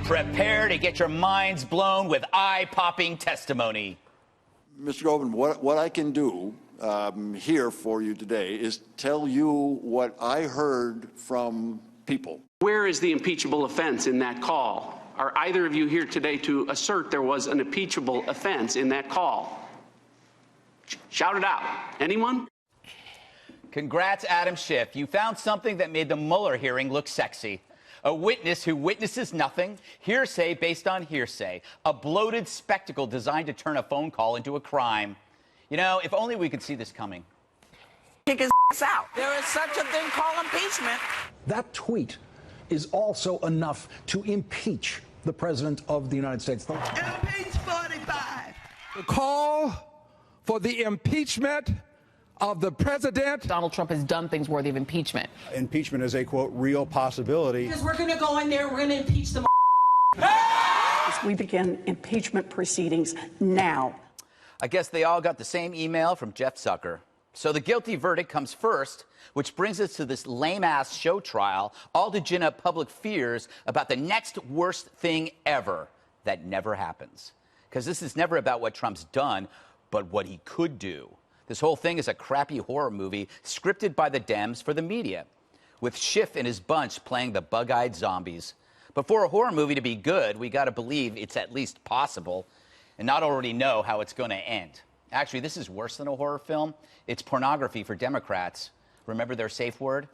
Prepare to get your minds blown with eye-popping testimony. Mr. Goldman, what I can do here for you today is tell you what I heard from people. Where is the impeachable offense in that call? Are either of you here today to assert there was an impeachable offense in that call? Shout it out. Anyone? Congrats, Adam Schiff. You found something that made the Mueller hearing look sexy. A witness who witnesses nothing, hearsay based on hearsay, a bloated spectacle designed to turn a phone call into a crime. You know, if only we could see this coming. Kick his out. There is such a thing called impeachment. That tweet is also enough to impeach the President of the United States. Impeach 45. The call for the impeachment of the president. Donald Trump has done things worthy of impeachment. Impeachment is a, quote, real possibility. Because we're going to go in there, we're going to impeach them. We begin impeachment proceedings now. I guess they all got the same email from Jeff Zucker. So the guilty verdict comes first, which brings us to this lame-ass show trial, all to gin up public fears about the next worst thing ever that never happens. Because this is never about what Trump's done, but what he could do. This whole thing is a crappy horror movie scripted by the Dems for the media, with Schiff and his bunch playing the bug-eyed zombies. But for a horror movie to be good, we got to believe it's at least possible and not already know how it's going to end. Actually, this is worse than a horror film. It's pornography for Democrats. Remember their safe word?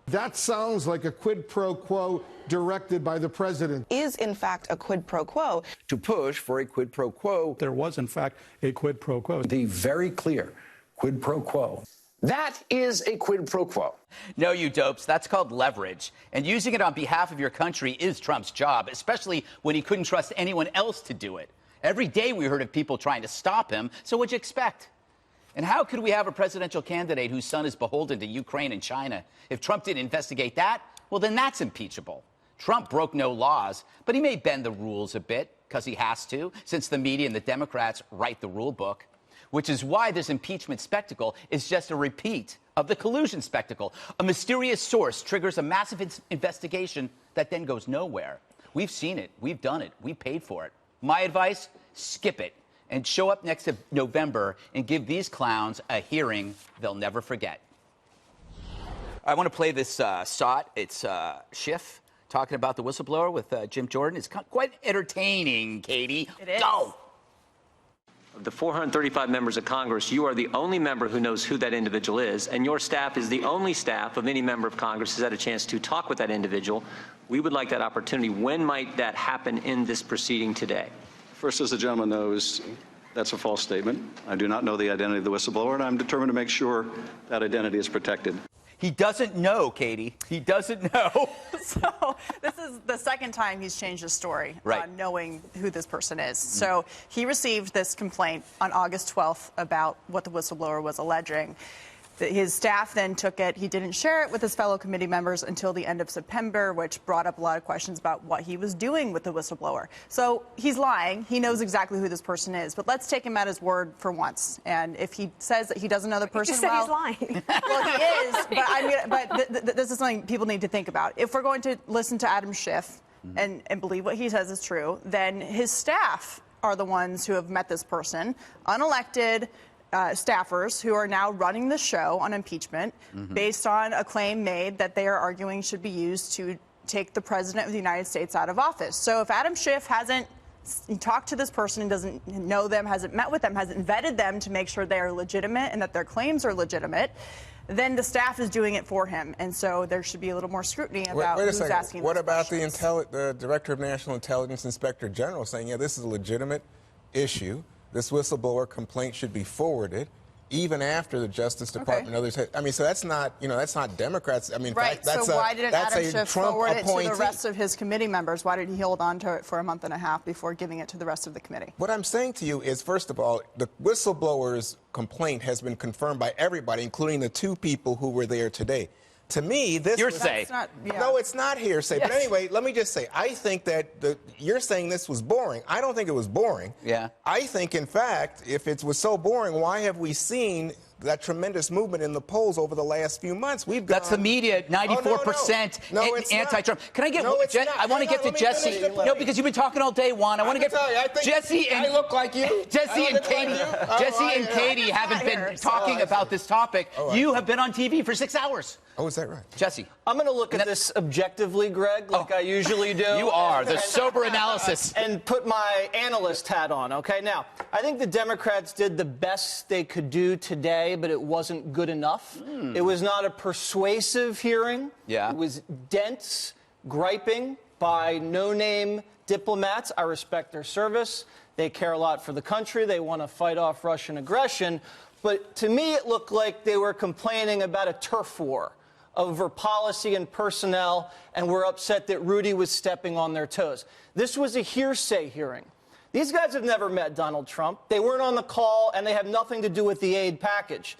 That sounds like a quid pro quo directed by the president. Is, in fact, a quid pro quo. To push for a quid pro quo. There was, in fact, a quid pro quo. The very clear quid pro quo. That is a quid pro quo. No, you dopes. That's called leverage. And using it on behalf of your country is Trump's job, especially when he couldn't trust anyone else to do it. Every day we heard of people trying to stop him, so what'd you expect? And how could we have a presidential candidate whose son is beholden to Ukraine and China? If Trump didn't investigate that, well, then that's impeachable. Trump broke no laws, but he may bend the rules a bit, because he has to, since the media and the Democrats write the rule book, which is why this impeachment spectacle is just a repeat of the collusion spectacle. A mysterious source triggers a massive investigation that then goes nowhere. We've seen it. We've done it. We paid for it. My advice, skip it. And show up next November and give these clowns a hearing they'll never forget. I want to play this SOT. It's Schiff talking about the whistleblower with Jim Jordan. It's quite entertaining, Katie. It is. Go! Of the 435 members of Congress, you are the only member who knows who that individual is, and your staff is the only staff of any member of Congress who's had a chance to talk with that individual. We would like that opportunity. When might that happen in this proceeding today? First, as the gentleman knows, that's a false statement. I do not know the identity of the whistleblower, and I'm determined to make sure that identity is protected. He doesn't know, Katie. He doesn't know. So this is the second time he's changed his story, right, knowing who this person is. So he received this complaint on August 12th about what the whistleblower was alleging. His staff then took it. He didn't share it with his fellow committee members until the end of September, which brought up a lot of questions about what he was doing with the whistleblower. So he's lying. He knows exactly who this person is. But let's take him at his word for once. And if he says that he doesn't know the person, you said he's lying. Well, he is. But this is something people need to think about. If we're going to listen to Adam Schiff and believe what he says is true, then his staff are the ones who have met this person, unelected staffers who are now running the show on impeachment based on a claim made that they are arguing should be used to take the president of the United States out of office. So if Adam Schiff hasn't talked to this person and doesn't know them, hasn't met with them, hasn't vetted them to make sure they are legitimate and that their claims are legitimate, then the staff is doing it for him. And so there should be a little more scrutiny about who's asking What those about questions. the Director of National Intelligence, Inspector General, saying, yeah, this is a legitimate issue. This whistleblower complaint should be forwarded, even after the Justice Department and others. I mean, so that's not, that's not Democrats. I mean, right. that's so why didn't Adam Schiff forward it to the appointee. rest of his committee members? Why did he hold on to it for a month and a half before giving it to the rest of the committee? What I'm saying to you is, first of all, the whistleblower's complaint has been confirmed by everybody, including the two people who were there today. To me, this hearsay. No, it's not hearsay. Yes. But anyway, let me just say, I think that you're saying this was boring. I don't think it was boring. Yeah. I think, in fact, if it was so boring, why have we seen that tremendous movement in the polls over the last few months. That's the media, 94% anti-Trump. Can I get? I want to get to Jesse. No, because you've been talking all day, Juan. I want to get Jesse and I look like you. Jesse and Katie haven't been talking about this topic. You have been on TV for 6 hours. Oh, is that right? Jesse. I'm going to look at this objectively, Greg, like I usually do. You are. The sober analysis. And put my analyst hat on, okay? Now, I think the Democrats did the best they could do today, but it wasn't good enough. It was not a persuasive hearing. Yeah. It was dense, griping by no-name diplomats. I respect their service. They care a lot for the country. They want to fight off Russian aggression. But to me, it looked like they were complaining about a turf war over policy and personnel, and were upset that Rudy was stepping on their toes. This was a hearsay hearing. These guys have never met Donald Trump. They weren't on the call, and they have nothing to do with the aid package.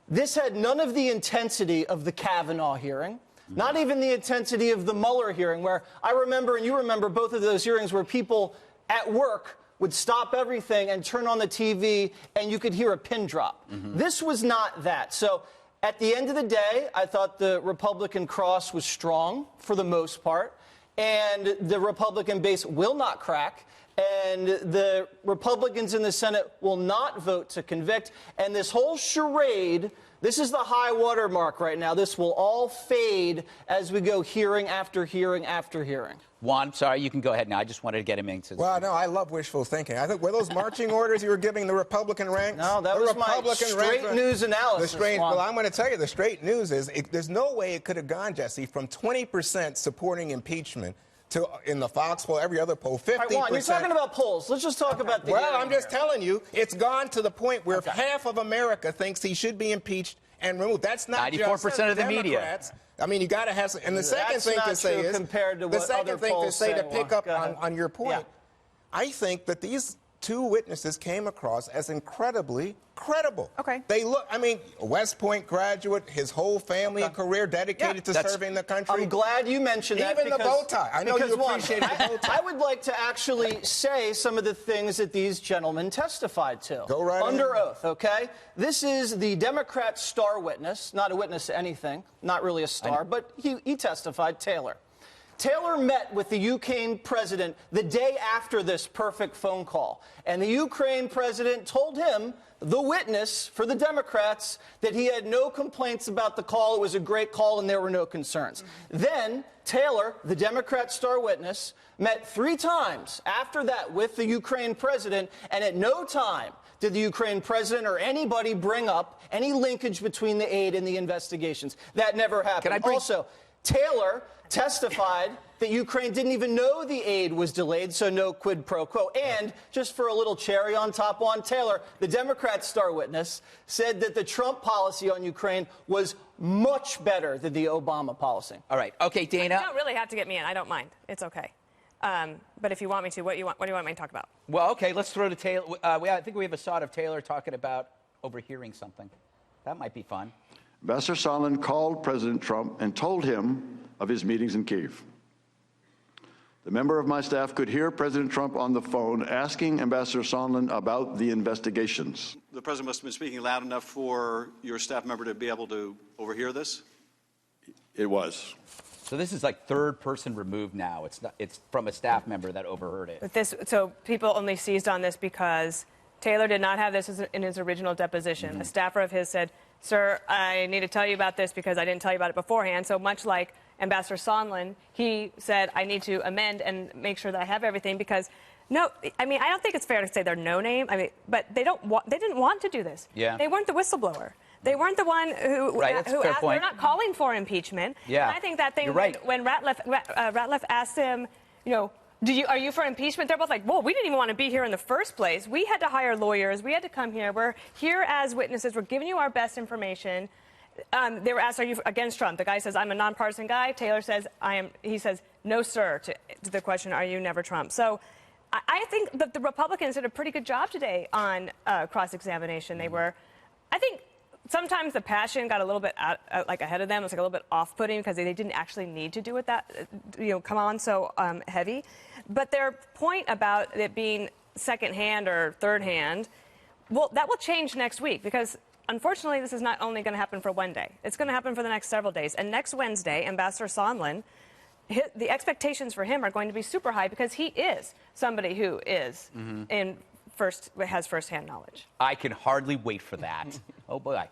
This had none of the intensity of the Kavanaugh hearing, not even the intensity of the Mueller hearing, where I remember, and you remember both of those hearings, where people at work would stop everything and turn on the TV, and you could hear a pin drop. This was not that. So at the end of the day, I thought the Republican cross was strong for the most part, and the Republican base will not crack, and the Republicans in the Senate will not vote to convict, and this whole charade, this is the high water mark right now. This will all fade as we go hearing after hearing after hearing. Juan, sorry, you can go ahead now. I just wanted to get him in. Well, no, I love wishful thinking. I think, were those marching orders you were giving the Republican ranks? No, that was my straight news analysis. Well, I'm going to tell you, the straight news is there's no way it could have gone, Jesse, from 20% supporting impeachment to, in the Fox poll, every other poll, 50%. Right, Juan, you're talking about polls. Let's just talk about the Well, I'm just telling you, it's gone to the point where half of America thinks he should be impeached and removed. That's not 94% of the media. Democrats. I mean, you got to have some. And the second thing to say is, to pick up on your point, I think that these two witnesses came across as incredibly credible. Okay. They look, I mean, West Point graduate, his whole family and career dedicated to serving the country. I'm glad you mentioned that. Even the bow tie. I know you appreciate the bow tie. I would like to actually say some of the things that these gentlemen testified to. Go right Under ahead. oath, okay? This is the Democrat star witness, not a witness to anything, not really a star, but he testified, Taylor. Taylor met with the Ukraine president the day after this perfect phone call. And the Ukraine president told him, the witness for the Democrats, that he had no complaints about the call. It was a great call and there were no concerns. Then Taylor, the Democrat star witness, met 3 times after that with the Ukraine president, and at no time did the Ukraine president or anybody bring up any linkage between the aid and the investigations. That never happened. Also, Taylor testified that Ukraine didn't even know the aid was delayed, so no quid pro quo. And just for a little cherry on top, Juan Taylor, the Democrat star witness, said that the Trump policy on Ukraine was much better than the Obama policy. All right. Okay, Dana. You don't really have to get me in. I don't mind. It's okay. But if you want me to, what do you want me to talk about? Well, okay, let's throw to Taylor. I think we have a shot of Taylor talking about overhearing something. That might be fun. Ambassador Sondland called President Trump and told him of his meetings in Kyiv. The member of my staff could hear President Trump on the phone asking Ambassador Sondland about the investigations. The president must have been speaking loud enough for your staff member to be able to overhear this? It was. So this is like third person removed now. It's from a staff member that overheard it. So people only seized on this because Taylor did not have this in his original deposition. A staffer of his said, "Sir, I need to tell you about this because I didn't tell you about it beforehand." So much like Ambassador Sondland, he said, "I need to amend and make sure that I have everything," because no, I mean, I don't think it's fair to say they're no name. I mean, but they didn't want to do this. Yeah. They weren't the whistleblower. They weren't the one who asked. They're not calling for impeachment. Yeah. And I think that thing You're right. when Ratliff asked him, you know, are you for impeachment? They're both like, well, we didn't even want to be here in the first place. We had to hire lawyers. We had to come here. We're here as witnesses. We're giving you our best information. They were asked, are you against Trump? The guy says, I'm a nonpartisan guy. Taylor says, I am. He says, no, sir, to the question, are you never Trump? So I think that the Republicans did a pretty good job today on cross-examination. They were, I think, sometimes the passion got a little bit ahead of them. It was like a little bit off-putting because they didn't actually need to do it come on so heavy. But their point about it being second hand or third hand, well, that will change next week because unfortunately, this is not only going to happen for one day. It's going to happen for the next several days. And next Wednesday, Ambassador Sondland, the expectations for him are going to be super high because he is somebody who is has firsthand knowledge. I can hardly wait for that. Oh, boy.